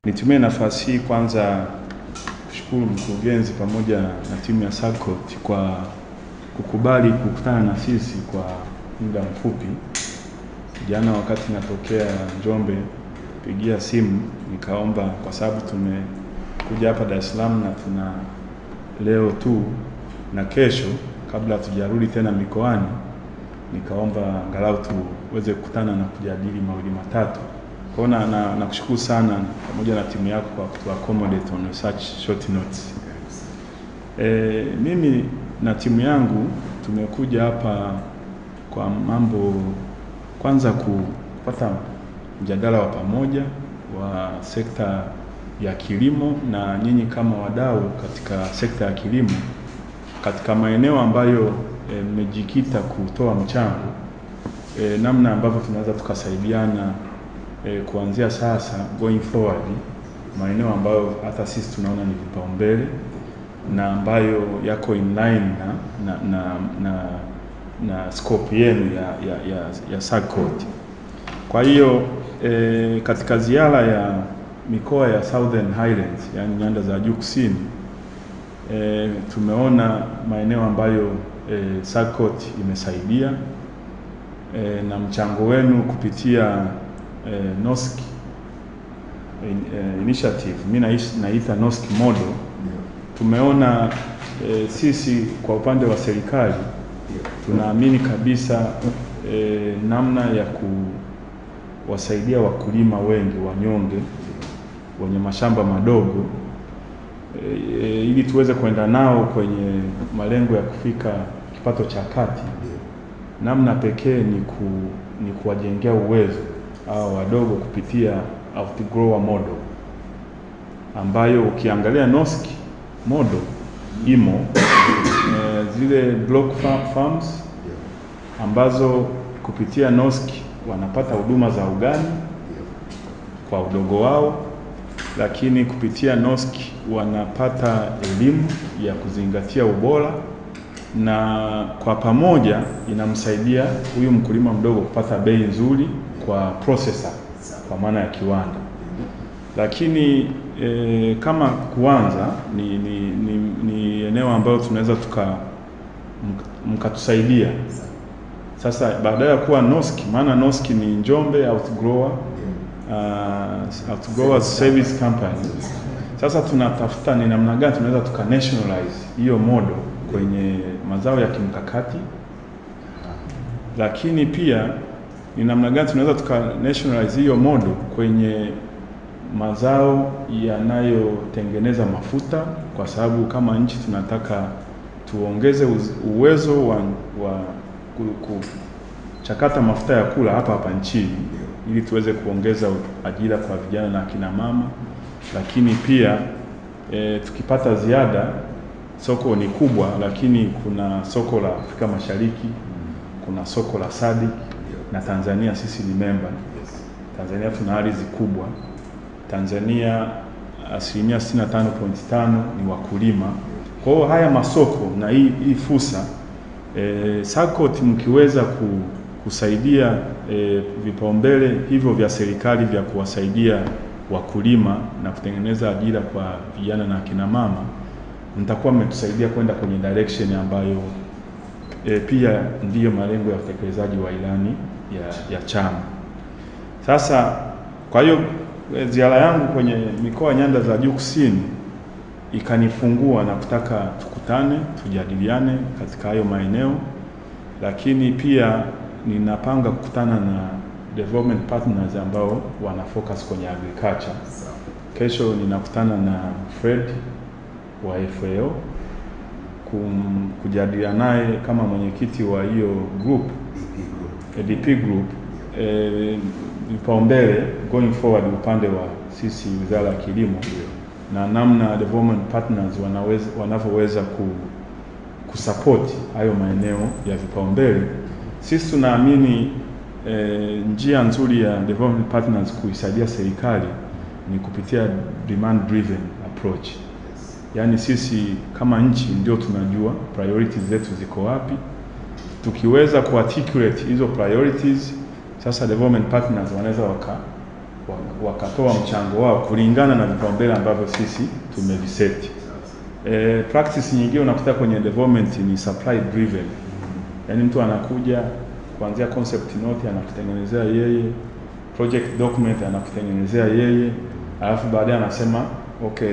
Nitumie nafasi hii kwanza kushukuru mkurugenzi pamoja na timu ya SACCOT kwa kukubali kukutana na sisi kwa muda mfupi. Jana wakati natokea Njombe pigia simu nikaomba, kwa sababu tumekuja hapa Dar es Salaam na tuna leo tu na kesho kabla tujarudi tena mikoani, nikaomba angalau tuweze kukutana na kujadili mawili matatu. Kwa hiyo nakushukuru sana pamoja na timu yako kwa kutu accommodate on such short notes. Mimi na timu yangu tumekuja hapa kwa mambo, kwanza kupata mjadala wa pamoja wa sekta ya kilimo na nyinyi kama wadau katika sekta ya kilimo katika maeneo ambayo mmejikita kutoa mchango, namna ambavyo tunaweza tukasaidiana kuanzia sasa going forward, maeneo ambayo hata sisi tunaona ni vipaumbele na ambayo yako in line na scope yenu ya SACCOT. Kwa hiyo katika ziara ya mikoa ya Southern Highlands, yani nyanda za juu kusini, tumeona maeneo ambayo SACCOT imesaidia na mchango wenu kupitia NOSC initiative, mimi naita NOSC model. Tumeona sisi kwa upande wa serikali tunaamini kabisa namna ya kuwasaidia wakulima wengi wanyonge wenye mashamba madogo ili tuweze kwenda nao kwenye malengo ya kufika kipato cha kati. Namna pekee ni kuwajengea uwezo au wadogo kupitia outgrower model, ambayo ukiangalia NOSC model imo zile block farms ambazo kupitia NOSC wanapata huduma za ugani kwa udogo wao, lakini kupitia NOSC wanapata elimu ya kuzingatia ubora, na kwa pamoja inamsaidia huyu mkulima mdogo kupata bei nzuri kwa processor kwa maana ya kiwanda. Lakini kama kuanza ni eneo ambalo tunaweza mkatusaidia sasa baada ya kuwa NOSC, maana NOSC ni Njombe Outgrowers Service Company. Sasa tunatafuta ni namna gani tunaweza nationalize hiyo model kwenye mazao ya kimkakati, lakini pia ni namna gani tunaweza nationalize hiyo model kwenye mazao yanayotengeneza mafuta, kwa sababu kama nchi tunataka tuongeze uwezo wa kuchakata mafuta ya kula hapa nchini ili tuweze kuongeza ajira kwa vijana na kina mama. Lakini pia tukipata ziada, soko ni kubwa, lakini kuna soko la Afrika Mashariki, kuna soko la SADC na Tanzania sisi ni member. Tanzania tuna ardhi kubwa. Tanzania 65.5% ni wakulima. Kwa hiyo haya masoko na hii fursa SACCOT mkiweza kusaidia vipaumbele hivyo vya serikali vya kuwasaidia wakulima na kutengeneza ajira kwa vijana na kina mama, mtakuwa mmetusaidia kwenda kwenye direction ambayo pia ndiyo malengo ya utekelezaji wa ilani ya chama. Sasa kwa hiyo ziara yangu kwenye mikoa nyanda za juu kusini ikanifungua na kutaka tukutane, tujadiliane katika hayo maeneo, lakini pia ninapanga kukutana na development partners ambao wana focus kwenye agriculture. Kesho ninakutana na Fred wa FAO kujadiliana naye kama mwenyekiti wa hiyo group, ADP group, vipaumbele going forward upande wa sisi Wizara ya Kilimo na namna development partners wanavyoweza kusupport hayo maeneo ya vipaumbele. Sisi tunaamini njia nzuri ya development partners kuisaidia serikali ni kupitia demand driven approach. Yaani sisi kama nchi ndio tunajua priorities zetu ziko wapi. Tukiweza kuarticulate hizo priorities, sasa development partners wanaweza wakatoa mchango wao kulingana na vipaumbele ambavyo sisi tumeviseti. Practice nyingine unakuta kwenye development ni supply driven. Yaani mtu anakuja kuanzia concept note anakutengenezea yeye, project document anakutengenezea yeye, alafu baadaye anasema okay,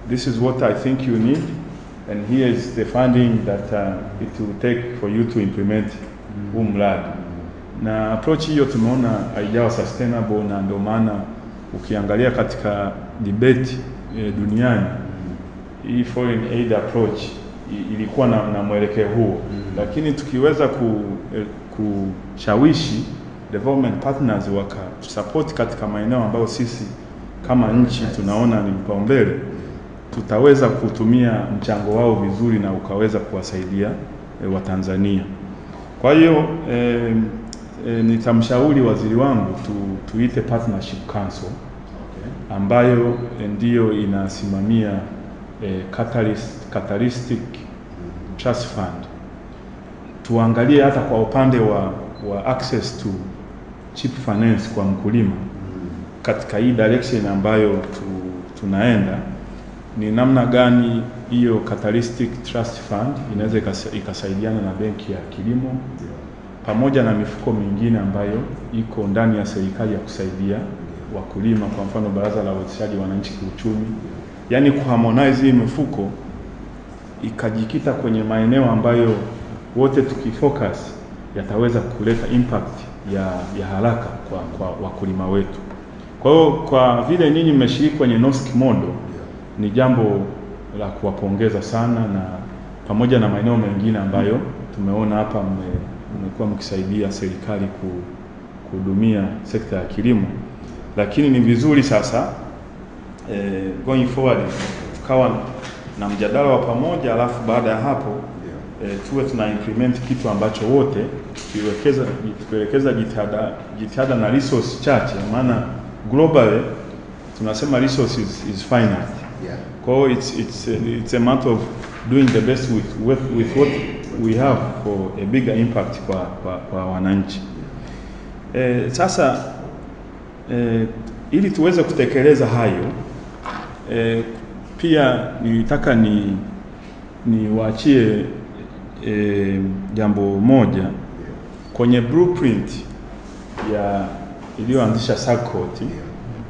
this is what I think you need and here is the funding that it will take for you to implement huu mradi. Na approach hiyo tumeona haijawa sustainable, na ndio maana ukiangalia katika debate duniani hii foreign aid approach ilikuwa na mwelekeo huo. Lakini tukiweza kushawishi development partners wakasupport katika maeneo ambayo sisi kama nchi tunaona ni vipaumbele, tutaweza kutumia mchango wao vizuri na ukaweza kuwasaidia Watanzania. Kwa hiyo nitamshauri waziri wangu tuite partnership council ambayo ndiyo inasimamia catalytic trust fund. Tuangalie hata kwa upande wa access to cheap finance kwa mkulima katika hii direction ambayo tunaenda, ni namna gani hiyo catalytic trust fund inaweza ikasaidiana na benki ya kilimo pamoja na mifuko mingine ambayo iko ndani ya serikali ya kusaidia wakulima, kwa mfano baraza la uwezeshaji wananchi kiuchumi. Yani kuharmonize hii mifuko ikajikita kwenye maeneo ambayo wote tukifocus yataweza kuleta impact ya haraka kwa wakulima wetu. Kwa hiyo kwa vile nyinyi mmeshiriki kwenye NOSC model, ni jambo la kuwapongeza sana, na pamoja na maeneo mengine ambayo tumeona hapa mmekuwa mkisaidia serikali kuhudumia sekta ya kilimo. Lakini ni vizuri sasa going forward tukawa na mjadala wa pamoja, alafu baada ya hapo tuwe tuna implement kitu ambacho wote tukiwekeza jitihada na resource chache, maana globally tunasema resources is finite. Kwa hiyo it's a matter of doing the best with what we have for a bigger impact kwa wananchi. Sasa ili tuweze kutekeleza hayo, pia nilitaka niwaachie jambo moja kwenye blueprint iliyoanzisha SAGCOT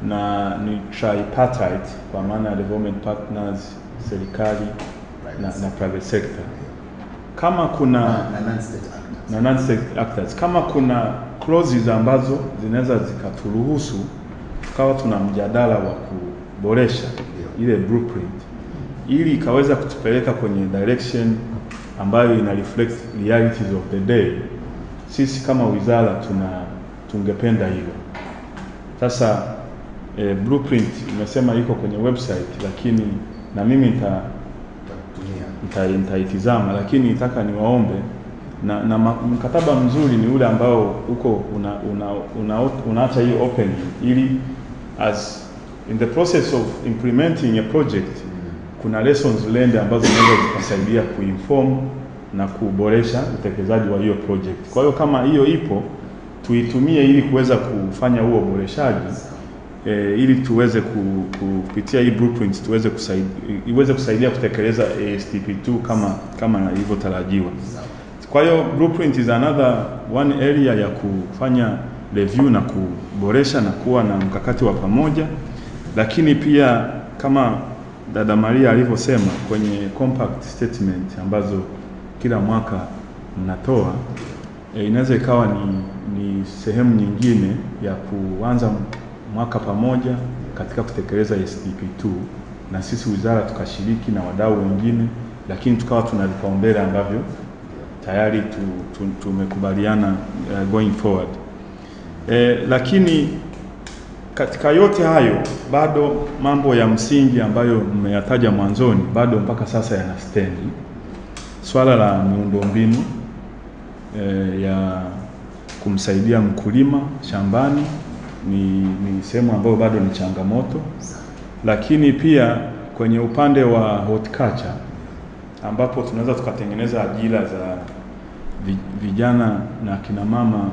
na ni tripartite, kwa maana development partners, serikali na private sector. Kama kuna na non-state actors, kama kuna clauses ambazo zinaweza zikaturuhusu tukawa tuna mjadala wa kuboresha ile blueprint ili ikaweza kutupeleka kwenye direction ambayo ina reflect realities of the day, sisi kama wizara tungependa hilo. Sasa blueprint imesema iko kwenye website, lakini na mimi nitaitizama, lakini nitaka niwaombe na mkataba mzuri ni ule ambao uko unaacha hii open, ili as in the process of implementing a project kuna lessons learned ambazo zinaweza zikasaidia kuinform na kuboresha utekelezaji wa hiyo project. Kwa hiyo kama hiyo ipo, tuitumie ili kuweza kufanya huo uboreshaji, ili tuweze kupitia hii blueprint iweze kusaidia kutekeleza ASTP2 kama ilivyotarajiwa. Kwa hiyo blueprint is another one area ya kufanya review na kuboresha na kuwa na mkakati wa pamoja. Lakini pia kama dada Maria alivyosema kwenye compact statement ambazo kila mwaka mnatoa, inaweza ikawa ni sehemu nyingine ya kuanza mwaka pamoja katika kutekeleza ASTP2, na sisi wizara tukashiriki na wadau wengine, lakini tukawa tuna vipaumbele ambavyo tayari tumekubaliana going forward. Lakini katika yote hayo bado mambo ya msingi ambayo mmeyataja mwanzoni bado mpaka sasa yana stendi. Swala la miundombinu ya kumsaidia mkulima shambani ni sehemu ambayo bado ni changamoto. Lakini pia kwenye upande wa horticulture ambapo tunaweza tukatengeneza ajira za vijana na kina mama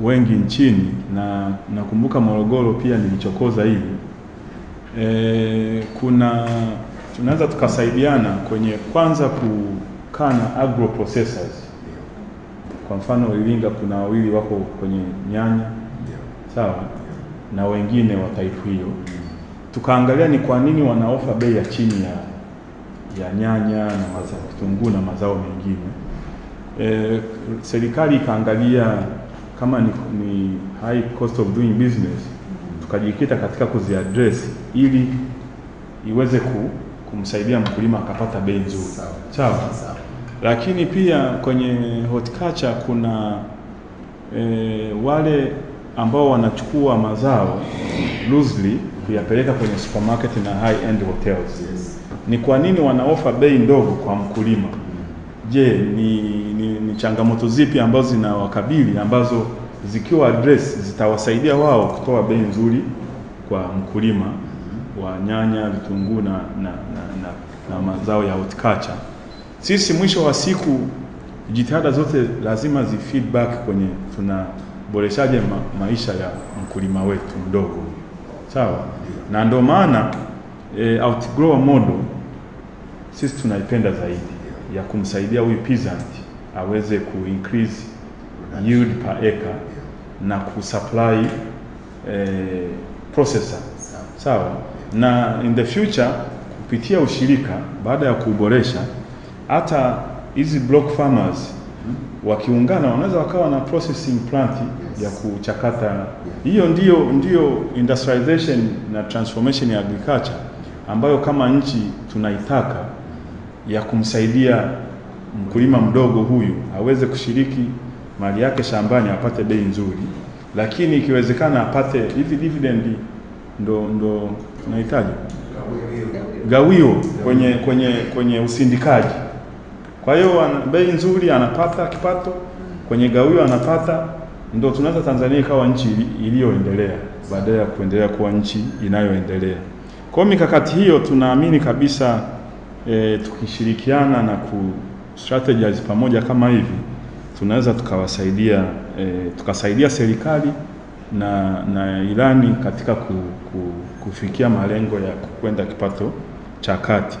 wengi nchini, na nakumbuka Morogoro pia nilichokoza hili. Tunaweza tukasaidiana kwenye kwanza kukaa na agro processors. Kwa mfano Iringa kuna wawili wako kwenye nyanya, sawa, na wengine wa type hiyo. Tukaangalia ni kwa nini wanaofa bei ya chini ya nyanya na mazao kitunguu na mazao mengine. Serikali ikaangalia kama ni high cost of doing business, tukajikita katika kuziaddress ili iweze kumsaidia mkulima akapata bei nzuri. Sawa. Lakini pia kwenye horticulture kuna wale ambao wanachukua mazao loosely kuyapeleka kwenye supermarket na high end hotels. Ni kwa nini wanaofa bei ndogo kwa mkulima? Je, ni changamoto zipi ambazo zinawakabili ambazo zikiwa address zitawasaidia wao kutoa bei nzuri kwa mkulima wa nyanya, vitunguu na mazao ya horticulture? Sisi mwisho wa siku jitihada zote lazima feedback kwenye tunaboreshaje maisha ya mkulima wetu mdogo. Sawa? Na ndio maana outgrower model sisi tunaipenda zaidi, ya kumsaidia huyu peasant aweze increase yield per acre na kusupply processor. Sawa? Na in the future kupitia ushirika, baada ya kuboresha, hata hizi block farmers wakiungana wanaweza wakawa na processing plant ya kuchakata. Hiyo ndio industrialization na transformation ya agriculture ambayo kama nchi tunaitaka, ya kumsaidia mkulima mdogo huyu aweze kushiriki mali yake shambani, apate bei nzuri, lakini ikiwezekana apate hivi dividend ndo tunahitaji gawio kwenye usindikaji. Kwa hiyo bei nzuri anapata kipato, kwenye gawio anapata, ndo tunaweza Tanzania ikawa nchi iliyoendelea baada ya kuendelea kuwa nchi inayoendelea. Kwa mikakati hiyo tunaamini kabisa tukishirikiana na strategize pamoja kama hivi, tunaweza tukasaidia serikali na ilani katika kufikia malengo ya kwenda kipato cha kati.